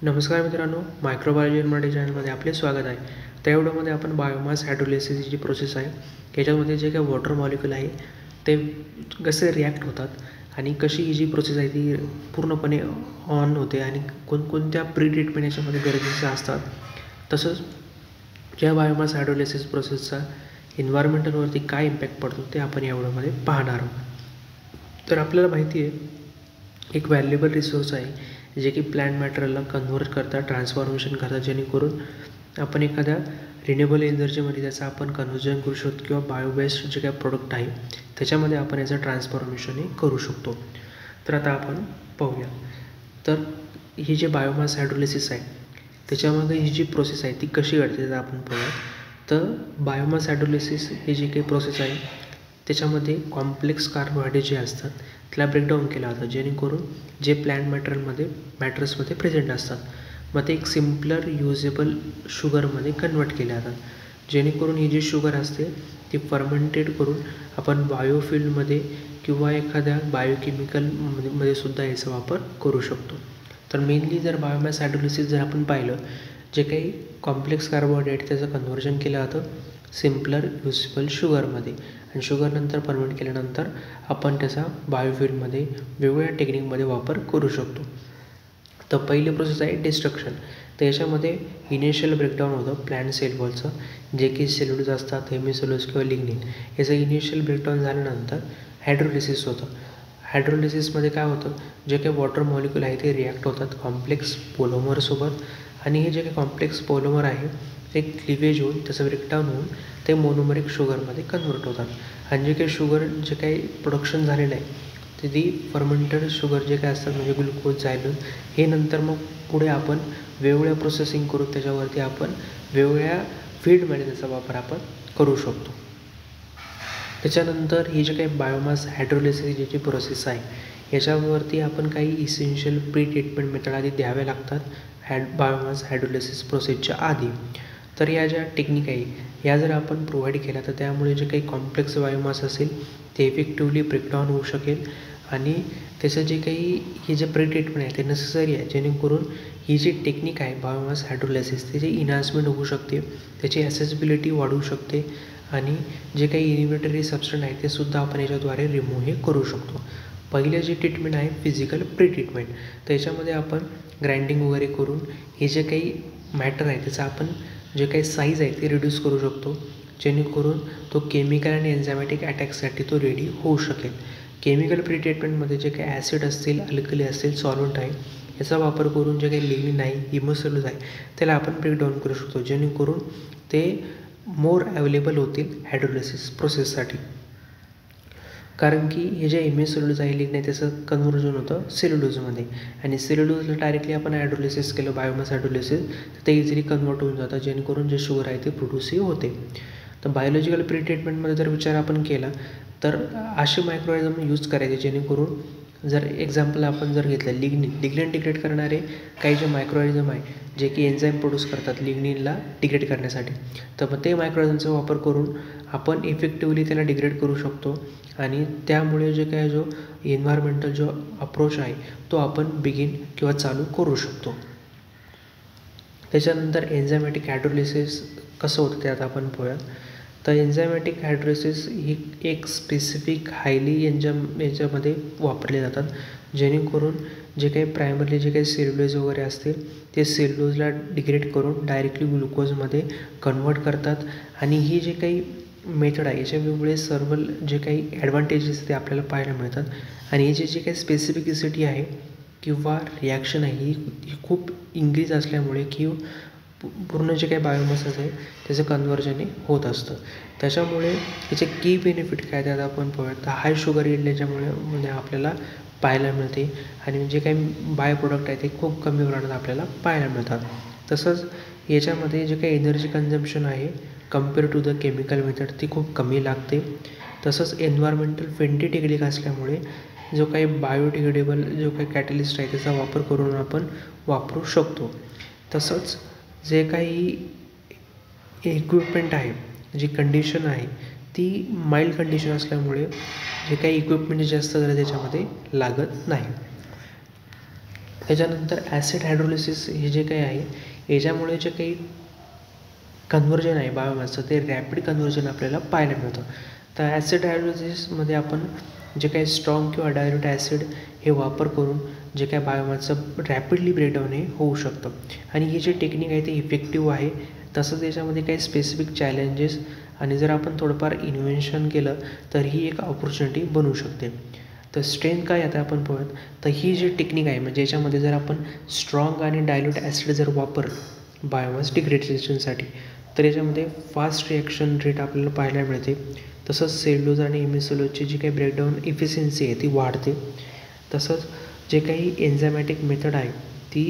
नमस्कार मित्रांनो, मायक्रोबायोलॉजी मराठी चॅनलमध्ये आपले स्वागत आहे. त्या व्हिडिओमध्ये आपण बायोमास हायड्रोलिसिस जी प्रोसेस आहे याच्यामध्ये जे काही वॉटर मॉलिक्यूल आहे ते कसे रिॲक्ट होतात आणि कशी ही जी प्रोसेस आहे ती पूर्णपणे ऑन होते आणि कोणकोणत्या प्री ट्रीटमेंट याच्यामध्ये गरजेच्या असतात. तसंच ज्या बायोमास हायड्रोलिसिस प्रोसेसचा एन्व्हायरमेंटलवरती काय इम्पॅक्ट पडतो ते आपण या व्हिडिओमध्ये पाहणार आहोत. तर आपल्याला माहिती आहे एक व्हॅल्युएबल रिसोर्स आहे जे की प्लांट मॅटेरियलला कन्व्हर्ट करतात, ट्रान्सफॉर्मेशन करतात, जेणेकरून आपण एखाद्या रिन्युएबल एनर्जीमध्ये त्याचं आपण कन्व्हर्जन करू शकतो किंवा बायोबेस्ड जे काही प्रोडक्ट आहे त्याच्यामध्ये आपण याचं ट्रान्सफॉर्मेशनही करू शकतो. तर आता आपण पाहूया. तर ही जे बायोमास हायड्रोलिसिस आहे त्याच्यामध्ये ही जी प्रोसेस आहे ती कशी घडते तर आपण पाहूया. तर बायोमास हायड्रोलिसिस ही जी काही प्रोसेस आहे त्याच्यामध्ये कॉम्प्लेक्स कार्बोहायड्रेट जे असतात त्याला ब्रेकडाऊन केलं जातं, जेणेकरून जे प्लॅन्ट मॅटर्समध्ये प्रेझेंट असतात मग ते एक सिम्पलर युजेबल शुगरमध्ये कन्वर्ट केले जातात, जेणेकरून ही जी शुगर असते ती फर्मेंटेड करून आपण बायोफिल्डमध्ये किंवा एखाद्या बायोकेमिकलमध्ये सुद्धा याचा वापर करू शकतो. तर मेनली जर बायोमास हायड्रोलिसिस जर आपण पाहिलं, जे काही कॉम्प्लेक्स कार्बोहायड्रेट त्याचं कन्व्हर्जन केलं जातं सिम्पलर युजेबल शुगरमध्ये आणि शुगरनंतर फर्मेंट केल्यानंतर आपण त्याचा बायोफिल्डमध्ये वेगवेगळ्या टेक्निकमध्ये वापर करू शकतो. तर पहिली प्रोसेस आहे डिस्ट्रक्शन. तर याच्यामध्ये इनिशियल ब्रेकडाऊन होतं प्लॅन्ट सेल वॉलचं, जे की सेल्युलोज असतात, हेमिसेल्युलोज किंवा लिग्निन. याचं इनिशियल ब्रेकडाऊन झाल्यानंतर हायड्रोलिसिस होतं. हायड्रोलिसिसमध्ये काय होतं, जे काही वॉटर मॉलिक्यूल आहे ते रिॲक्ट होतात कॉम्प्लेक्स पोलोमरसोबत आणि हे जे काही कॉम्प्लेक्स पोलोमर आहे ते क्लिवेज होऊन त्याचं ब्रेकडाऊन होऊन ते मोनोमरिक शुगरमध्ये कन्वर्ट होतात आणि जे काही शुगर जे काही प्रोडक्शन झालेलं आहे ते ती फर्मेंटेड शुगर जे काही असतात म्हणजे ग्लुकोज, झायलोज हे नंतर मग पुढे आपण वेगवेगळ्या प्रोसेसिंग करून त्याच्यावरती आपण वेगवेगळ्या फीडमध्ये त्याचा वापर आपण करू शकतो. त्याच्यानंतर ही जे काही बायोमास हायड्रोलिसिस जी प्रोसेस आहे याच्यावरती आपण काही इसेन्शियल प्री ट्रीटमेंट मेथड आधी द्याव्या लागतात बायोमास हायड्रोलिसिस प्रोसेसच्या आधी. तर या ज्या टेक्निक आहे या जर आपण प्रोव्हाइड केल्या तर त्यामुळे जे काही कॉम्प्लेक्स बायोमास असेल ते इफेक्टिवली ब्रेकडाऊन होऊ शकेल आणि त्याचं जे काही हे जे प्री ट्रीटमेंट आहे ते नेसेसरी आहे, जेणेकरून ही जी टेक्निक आहे बायोमास हायड्रोलिसिस त्याची इन्हान्समेंट होऊ शकते, त्याची ॲसेसिबिलिटी वाढवू शकते आणि जे काही इनिव्हेटरी सबस्टंट आहे ते सुद्धा आपण याच्याद्वारे रिमूव्ह हे करू शकतो. पहिलं जे ट्रीटमेंट आहे फिजिकल प्री ट्रीटमेंट. तर याच्यामध्ये आपण ग्राइंडिंग वगैरे करून हे जे काही मॅटर आहे त्याचं आपण जे काही साईज आहे ते रिड्यूस करू शकतो, जेणेकरून तो केमिकल आणि एन्झायमॅटिक अटॅकसाठी तो रेडी होऊ शकेल. केमिकल प्री ट्रीटमेंटमध्ये जे काही ॲसिड असतील, अल्कली असतील, सॉल्वंट आहे याचा वापर करून जे काही लिग्निन आहे, हेमिसेल्युलोज आहे त्याला आपण ब्रेकडाऊन करू शकतो, जेणेकरून ते मोर अवेलेबल होतील हायड्रोलिसिस प्रोसेससाठी. कारण की हे जे हेमिसेल्युलोज आहे, लिग्निन आहे त्याचं कन्व्हर्जन होतं सेल्युलोजमध्ये आणि सेल्युलोजला डायरेक्टली आपण हायड्रोलिसिस केलं बायोमास हायड्रोलिसिस तर ते इझिली कन्वर्ट होऊन जातं, जेणेकरून जे शुगर आहे ते प्रोड्यूसही होते. तर बायोलॉजिकल प्री ट्रीटमेंटमध्ये जर विचार आपण केला तर असे मायक्रोऑर्गॅनिझम यूज करायचे जेणेकरून जर एक्झाम्पल आपण जर घेतलं लिग्निन डिग्रेड करणारे काही जे मायक्रोऑर्गॅनिझम आहे जे की एन्झाईम प्रोड्यूस करतात लिग्निनला डिग्रेड करण्यासाठी, तर मग ते मायक्रोऑर्गॅनिझमचा वापर करून आपण इफेक्टिवली त्याला डिग्रेड करू शकतो आणि त्यामुळे जे काय जो एन्व्हायरमेंटल जो अप्रोच आहे तो आपण बिगिन किंवा चालू करू शकतो. त्याच्यानंतर एन्झायमॅटिक हायड्रोलिसिस कसं होतं ते आता आपण पाहूया. तर एन्झायमॅटिक हायड्रोलिसिस ही एक स्पेसिफिक हायली याच्यामध्ये वापरले जातात, जेणेकरून जे काही प्रायमरली जे काही सेल्युलोज वगैरे असतील ते सेल्युलोजला डिग्रेड करून डायरेक्टली ग्लुकोजमध्ये कन्वर्ट करतात आणि ही जे काही मेथड आहे याच्या वेगवेगळे सर्व जे काही ॲडव्हान्टेजेस ते आपल्याला पाहायला मिळतात आणि याची जी काही स्पेसिफिसिटी आहे किंवा रिॲक्शन आहे ही खूप इंक्रीज असल्यामुळे की पूर्ण जे काही बायोमास आहे त्याचं कन्व्हर्जन होत असतं. त्याच्यामुळे याचे की बेनिफिट काय त्यात आपण पाहूया. तर हाय शुगर याच्यामुळे म्हणजे आपल्याला पाहायला मिळते आणि जे काही बाय प्रोडक्ट आहे ते खूप कमी प्रमाणात आपल्याला पाहायला मिळतात. तसंच याच्यामध्ये जे काही एनर्जी कन्झम्पशन आहे compare to the chemical method ती खूप कमी लागते. तसंच एन्व्हायरमेंटल फ्रेंडली टेक्निक असल्यामुळे जो काही बायोडिग्रेडेबल जो काही कॅटलिस्ट आहे त्याचा वापर करून आपण वापरू शकतो. तसंच जे काही इक्विपमेंट आहे, जी कंडिशन आहे ती माइल्ड कंडिशन असल्यामुळे जे काही इक्विपमेंट जास्त गरज याच्यामध्ये लागत नाही. त्याच्यानंतर ॲसिड हायड्रोलिसिस हे जे काही आहे याच्यामुळे जे काही कन्व्हर्जन आहे बायोमासचं ते रॅपिड कन्व्हर्जन आपल्याला पाहायला मिळतं. तर ॲसिड हायड्रोलिसिसमध्ये आपण जे काही स्ट्रॉंग किंवा डायल्यूट ॲसिड हे वापर करून जे काय बायोमासचं रॅपिडली ब्रेकडाऊन हे होऊ शकतं आणि ही जी टेक्निक आहे ते इफेक्टिव्ह आहे. तसंच याच्यामध्ये काही स्पेसिफिक चॅलेंजेस आणि जर आपण थोडंफार इन्व्हेन्शन केलं तर ही एक ऑपॉर्च्युनिटी बनू शकते. तर स्ट्रेंथ काय आता आपण पाहूयात. तर ही जी टेक्निक आहे म्हणजे याच्यामध्ये जर आपण स्ट्रॉंग आणि डायल्यूट ॲसिड जर वापरलं बायोमास डिग्रेडेशनसाठी तर याच्यामध्ये फास्ट रिॲक्शन रेट आपल्याला पाहायला मिळते. तसंच सेल्युलोज आणि हेमिसेल्युलोजची जी काही ब्रेकडाऊन इफिशियन्सी आहे ती वाढते. तसंच जे काही एन्झायमॅटिक मेथड आहे ती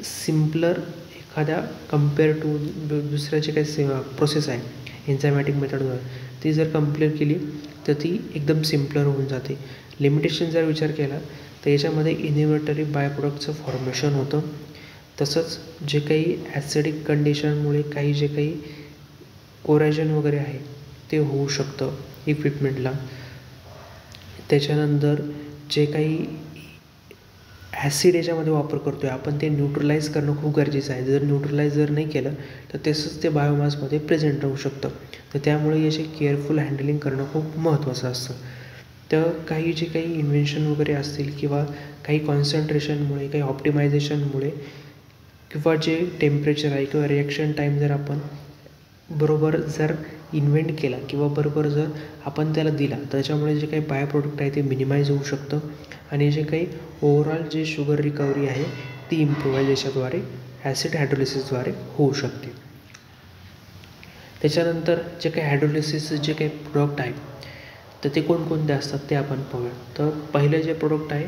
सिम्पलर एखाद्या कम्पेअर टू दुसऱ्या जे काही प्रोसेस आहे एन्झायमॅटिक मेथडवर ती जर कम्पेअर केली तर ती एकदम सिम्पलर होऊन जाते. लिमिटेशन जर विचार केला तर याच्यामध्ये इन्हिबिटरी बाय प्रोडक्टचं फॉर्मेशन होतं. तसंच जे काही ॲसिडिक कंडिशनमुळे काही जे काही कोरॅजन वगैरे आहे ते होऊ शकतं इक्विपमेंटला. त्याच्यानंतर जे काही ॲसिड याच्यामध्ये वापर करतो आहे आपण ते न्यूट्रलाइज करणं खूप गरजेचं आहे. जर न्यूट्रलाइज जर नाही केलं तर तसंच ते बायोमासमध्ये प्रेझेंट राहू शकतं. तर त्यामुळे याचे केअरफुल हँडलिंग करणं खूप महत्त्वाचं असतं. तर काही जे काही इन्व्हेन्शन वगैरे असतील किंवा काही कॉन्सन्ट्रेशनमुळे काही ऑप्टिमायझेशनमुळे किंवा जे टेम्परेचर आहे किंवा रिॲक्शन टाईम जर आपण बरोबर जर इन्व्हेंट केला किंवा बरोबर जर आपण त्याला दिला तर त्याच्यामुळे जे काही बाय प्रोडक्ट आहे ते मिनिमाइज होऊ शकतं आणि जे काही ओव्हरऑल जे शुगर रिकव्हरी आहे ती इम्प्रूव्हाइज याच्याद्वारे ॲसिड हायड्रोलिसिसद्वारे होऊ शकते. त्याच्यानंतर जे काही हायड्रोलिसिसचे जे काही प्रोडक्ट आहे तर ते कोणकोणते असतात ते आपण पाहूया. तर पहिलं जे प्रोडक्ट आहे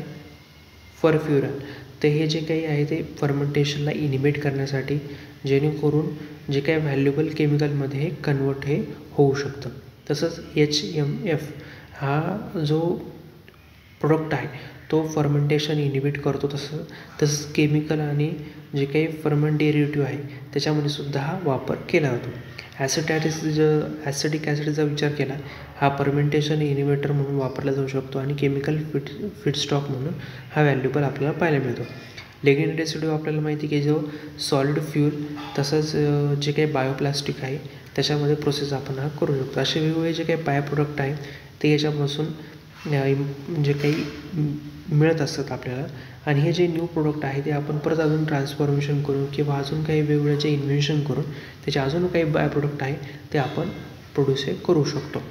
फरफ्युरन तर हे जे काही आहे ते फर्मेंटेशनला इनिबिट करण्यासाठी जेणेकरून जे काही व्हॅल्युएबल केमिकलमध्ये हे कन्वर्ट हे होऊ शकतं. तसंच HMF हा जो प्रोडक्ट आहे तो फर्मेंटेशन इनिबिट करतो. तसंच केमिकल आणि जे काही फर्मेंट डेरिव्हेटिव्ह आहे त्याच्यामध्ये सुद्धा हा वापर केला जातो. ॲसिडिक ॲसिडचा विचार केला हा फर्मेंटेशन इनिबिटर म्हणून वापरला जाऊ शकतो आणि केमिकल फीडस्टॉक म्हणून हा व्हॅल्युएबल आपल्याला पाहायला मिळतो. लिग्निन रेसिड्यू आपल्याला माहिती की जो सॉलिड फ्यूल तसंच जे काही बायोप्लास्टिक आहे त्याच्यामध्ये प्रोसेस आपण हा करू शकतो. असे वेगवेगळे जे काही बाय प्रोडक्ट आहे ते याच्यापासून जे काही मिळत असतात आपल्याला आणि हे जे न्यू प्रोडक्ट आहे ते आपण परत अजून ट्रान्सफॉर्मेशन करून किंवा अजून काही वेगवेगळे जे इन्व्हेन्शन करून त्याचे अजून काही बाय प्रोडक्ट आहे ते आपण प्रोड्यूस करू शकतो.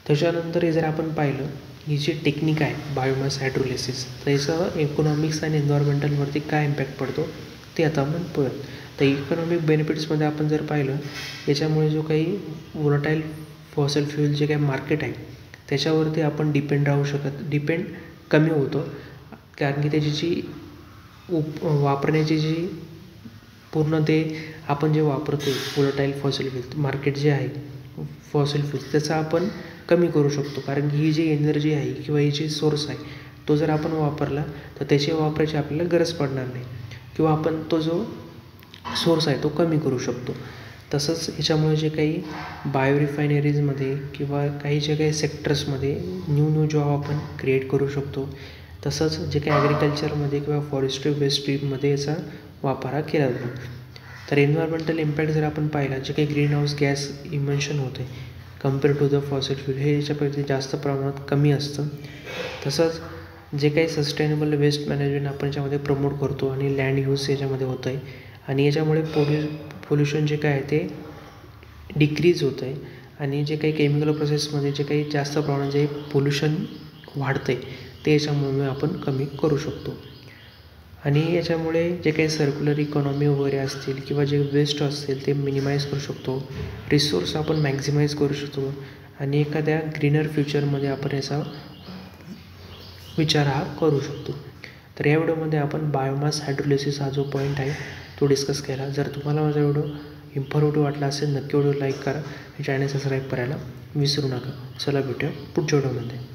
त्याच्यानंतर हे जर आपण पाहिलं ही जी टेक्निक आहे बायोमास हायड्रोलिसिस तर याचं इकॉनॉमिक्स आणि एन्व्हायरमेंटलवरती काय इम्पॅक्ट पडतो ते आता आपण पाहूयात. तर इकॉनॉमिक बेनिफिट्समध्ये आपण जर पाहिलं याच्यामुळे जो काही व्होलाटाईल फॉसल फ्यूल जे काही मार्केट आहे त्याच्यावरती आपण डिपेंड कमी होतो. कारण की त्याची जी वापरण्याची जी पूर्ण ते आपण जे वापरतो व्होलाटाईल फॉसल फ्यूल मार्केट जे आहे फॉसल फ्यूल त्याचा आपण कमी करू शकतो. कारण की ही जी एनर्जी आहे किंवा ही जी सोर्स आहे तो जर आपण वापरला तर त्याची वापरायची आपल्याला गरज पडणार नाही किंवा आपण तो जो सोर्स आहे तो कमी करू शकतो. तसंच याच्यामुळे जे काही बायो रिफायनरीजमध्ये किंवा काही जे काही सेक्टर्समध्ये न्यू जॉब आपण क्रिएट करू शकतो. तसंच जे काही ॲग्रिकल्चरमध्ये किंवा फॉरेस्ट्री वेस्ट स्ट्रीममध्ये याचा वापर हा केला जातो. तर एन्व्हायरमेंटल इम्पॅक्ट जर आपण पाहिला जे काही ग्रीन हाऊस गॅस इमिशन होते compare to the fossil fuel हे याच्यापेक्षा जास्त प्रमाणात कमी असतं. तसंच जे काही सस्टेनेबल वेस्ट मॅनेजमेंट आपण याच्यामध्ये प्रमोट करतो आणि लँड यूज याच्यामध्ये होतं आहे आणि याच्यामुळे पोल्युशन जे काय आहे ते डिक्रीज होतं आहे आणि जे काही केमिकल प्रोसेसमध्ये जे काही जास्त प्रमाणात जे पोल्युशन वाढतं आहे ते याच्यामुळे आपण कमी करू शकतो. आणि याच्यामुळे जे काही सर्क्युलर इकॉनॉमी वगैरे असतील किंवा जे वेस्ट असतील ते मिनिमाइज करू शकतो. रिसोर्स आपण मॅक्झिमाइज करू शकतो आणि एखाद्या ग्रीनर फ्युचरमध्ये आपण याचा विचार हा करू शकतो. तर या व्हिडिओमध्ये आपण बायोमास हायड्रोलिसिस हा जो पॉईंट आहे तो डिस्कस केला. जर तुम्हाला माझा व्हिडिओ इन्फॉर्मेटिव्ह वाटला असेल नक्की व्हिडिओ लाईक करा आणि चॅनल सबस्क्राईब करायला विसरू नका. चला भेटूया पुढच्या व्हिडिओमध्ये.